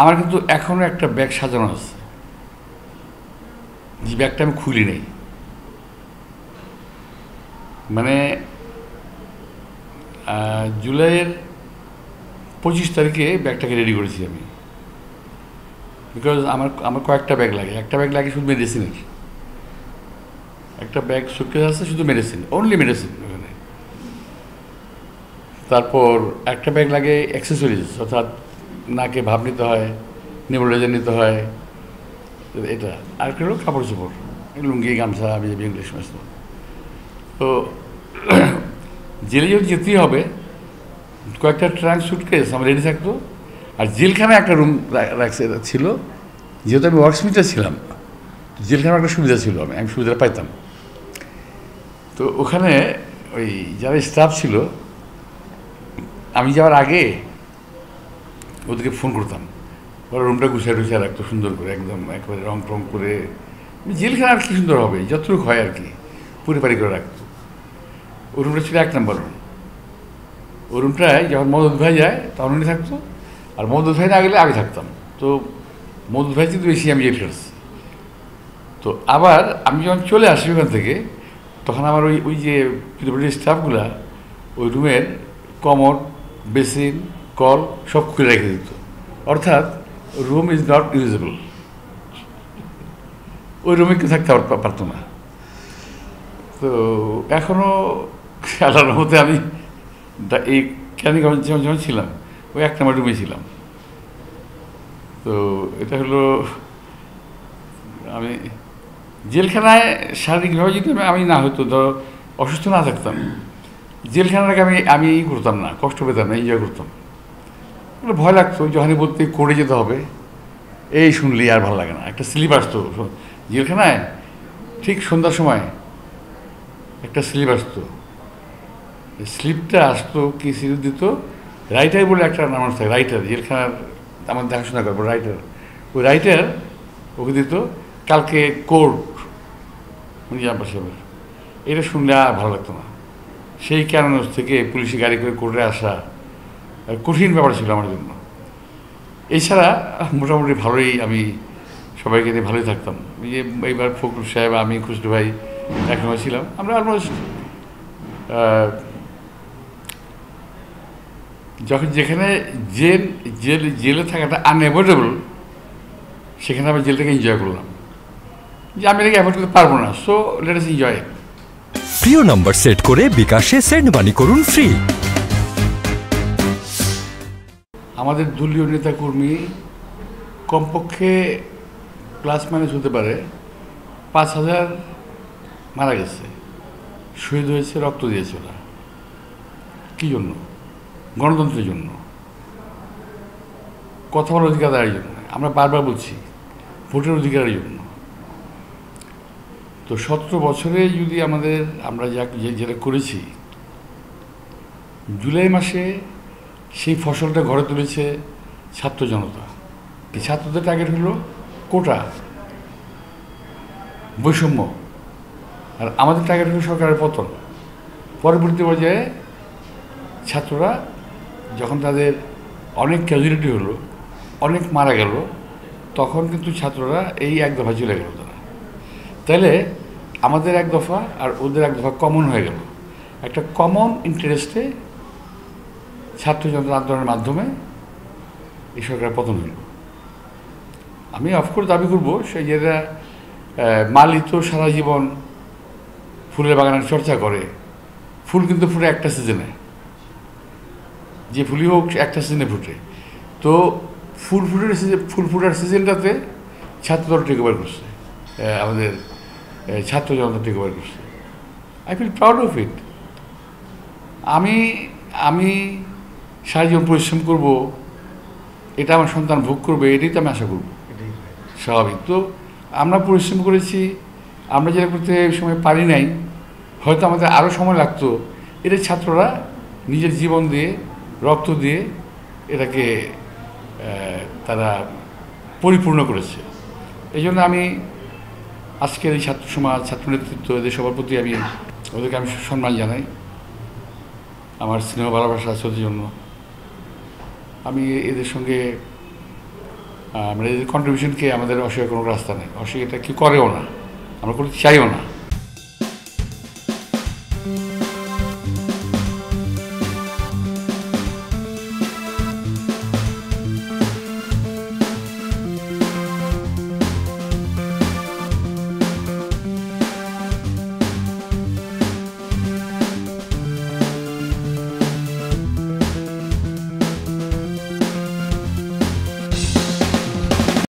আমার কিন্তু এখনও একটা ব্যাগ সাজানো আছে, যে ব্যাগটা আমি খুলি নাই। মানে জুলাইয়ের 25 তারিখে ব্যাগটাকে রেডি করেছি আমি, বিকজ আমার কয়েকটা ব্যাগ লাগে। একটা ব্যাগ লাগে শুধু মেডিসিনের, একটা ব্যাগ সুটকেস আছে শুধু মেডিসিন, অনলি মেডিসিন ওখানে। তারপর একটা ব্যাগ লাগে অ্যাক্সেসরিজ, অর্থাৎ নাকে ভাব নিতে হয়, নেবুলাইজার নিতে হয়, এটা। আরেকটা হলো কাপড় চোপড়, লুঙ্গি, গামছা, বিজেপি, ইংলিশ সমস্ত। তো জেলে যদি যেতেই হবে, কয়েকটা ট্রাঙ্ক সুটকেস আমার রেডি থাকতো। আর জেলখানায় একটা রুম রাখছে ছিল, যেহেতু আমি ওয়ার্কশিপে ছিলাম, জেলখানার একটা সুবিধা ছিল, আমি সুবিধাটা পাইতাম। তো ওখানে ওই যারা স্টাফ ছিল, আমি যাওয়ার আগে ওদেরকে ফোন করতাম, ওরা রুমটা গুছিয়ে টুছিয়ে রাখতো সুন্দর করে, একদম একেবারে রং টং করে। জেলখানা আর কি সুন্দর হবে, যতটুকু হয় আর কি, পরিপাটি করে রাখতো। ওই রুমটা ছিল 1 নম্বর রুম। ওই রুমটায় যখন মদত ভাই যায় তখন উনি থাকতো, আর মদত ভাই না গেলে আমি থাকতাম। তো মদত ভাই কিন্তু বেশি আমি জেল খেটেছি। তো আবার আমি যখন চলে আসি ওখান থেকে, তখন আমার ওই যে পিডব্লিউডি স্টাফগুলা ওই রুমের কমোড, বেসিন, কল সব খুলে রেখে দিত, অর্থাৎ রুম ইজ নট ইউজেবল। ওই রুমে কেউ থাকতে পারতো না। তো এখনও আল্লাহর রহমতে আমি এই ক্যানিগঞ্জ যখন ছিলাম, ওই 1 নম্বর রুমে ছিলাম। তো এটা হলো, আমি জেলখানায় শারীরিকভাবে যদি আমি না হতো, ধরো অসুস্থ না থাকতাম, জেলখানাটাকে আমি করতাম না, কষ্ট পেতাম না, এনজয় করতাম। ভয় লাগতো, যখনই বলতে করে যেতে হবে, এই শুনলি আর ভালো লাগে না। একটা স্লিপ আসতো জেলখানায়, ঠিক সন্ধ্যার সময় একটা স্লিপ আসতো। স্লিপটা আসতো, কি স্লিপ দিত, রাইটার বলে একটা মানুষ থাকে, রাইটার, জেলখানার আমার দেখাশোনা করবো, রাইটার। ওই রাইটার ওকে দিত, কালকে কোর্ট মির্জাপুর সাহেবের। এটা শুনলে আর ভালো লাগতো না। সেই কারণ থেকে পুলিশি গাড়ি করে কোর্টে আসা কঠিন ব্যাপার ছিল আমার জন্য। এছাড়া মোটামুটি ভালোই, আমি সবাইকে নিয়ে ভালোই থাকতাম। এইবার ফখরুল সাহেব, আমি, খুশরু ভাই একসময় ছিলাম। আমরা অলমোস্ট যখন যেখানে জেলে থাকাটা আনঅ্যাভয়েডেবল, সেখানে আমি জেলটাকে এনজয় করলাম, যে আমি এটাকে অ্যাভয়েড করতে পারবো না। So let us enjoy. প্রিয় নাম্বার সেট করে বিকাশে সেন্ড মানি করুন ফ্রি। আমাদের দলীয় নেতাকর্মী কমপক্ষে প্লাস মাইনাস হতে পারে 5,000 মারা গেছে, শহীদ হয়েছে, রক্ত দিয়েছে। ওরা কী জন্য? গণতন্ত্রের জন্য, কথা বলার অধিকারের জন্য। আমরা বারবার বলছি, ভোটের অধিকারের জন্য। তো 17 বছরে যদি আমরা যেটা করেছি, জুলাই মাসে সেই ফসলটা ঘরে তুলেছে ছাত্র জনতা। এই ছাত্রদের টার্গেট হলো কোটা, বৈষম্য, আর আমাদের টার্গেট হলো সরকারের পতন। পরবর্তী পর্যায়ে ছাত্ররা যখন তাদের অনেক ক্যাজুয়ালিটি হলো, অনেক মারা গেল, তখন কিন্তু ছাত্ররা এই 1 দফা চলে গেল তারা। তাহলে আমাদের 1 দফা আর ওদের 1 দফা কমন হয়ে গেল। একটা কমন ইন্টারেস্টে ছাত্র জনতা আন্দোলনের মাধ্যমে এই সরকারের পতন হইল। আমি অফকোর্স দাবি করবো, সে যেটা মালি তো সারা জীবন ফুলের বাগানের চর্চা করে। ফুল কিন্তু ফুটে একটা সিজনে, যে ফুলই হোক একটা সিজনে ফুটে। তো ফুল ফুটার সিজনটাতে ছাত্রদল টেক ওভার করছে, আমাদের ছাত্র জনতা টেক ওভার করছে। I feel proud of it. আমি সারা জীবন পরিশ্রম করব, এটা আমার সন্তান ভোগ করবে, এটাই তো আমি আশা করব, স্বাভাবিক। তো আমরা পরিশ্রম করেছি, আমরা যেটা করতে সময় পারি নাই, হয়তো আমাদের আরও সময় লাগতো। এটা ছাত্ররা নিজের জীবন দিয়ে, রক্ত দিয়ে এটাকে তারা পরিপূর্ণ করেছে। এই জন্য আমি আজকের এই ছাত্র সমাজ, ছাত্র নেতৃত্ব, এদের সবার প্রতি ওদেরকে আমি সম্মান জানাই। আমার স্নেহ ভালোবাসা আছে ওদের জন্য। আমি এদের সঙ্গে আমরা এই কন্ট্রিবিউশনকে আমাদের অস্বীকার কোনো রাস্তা নেই, অস্বীকার এটা কি করেও না, আমরা করতে চাইও না।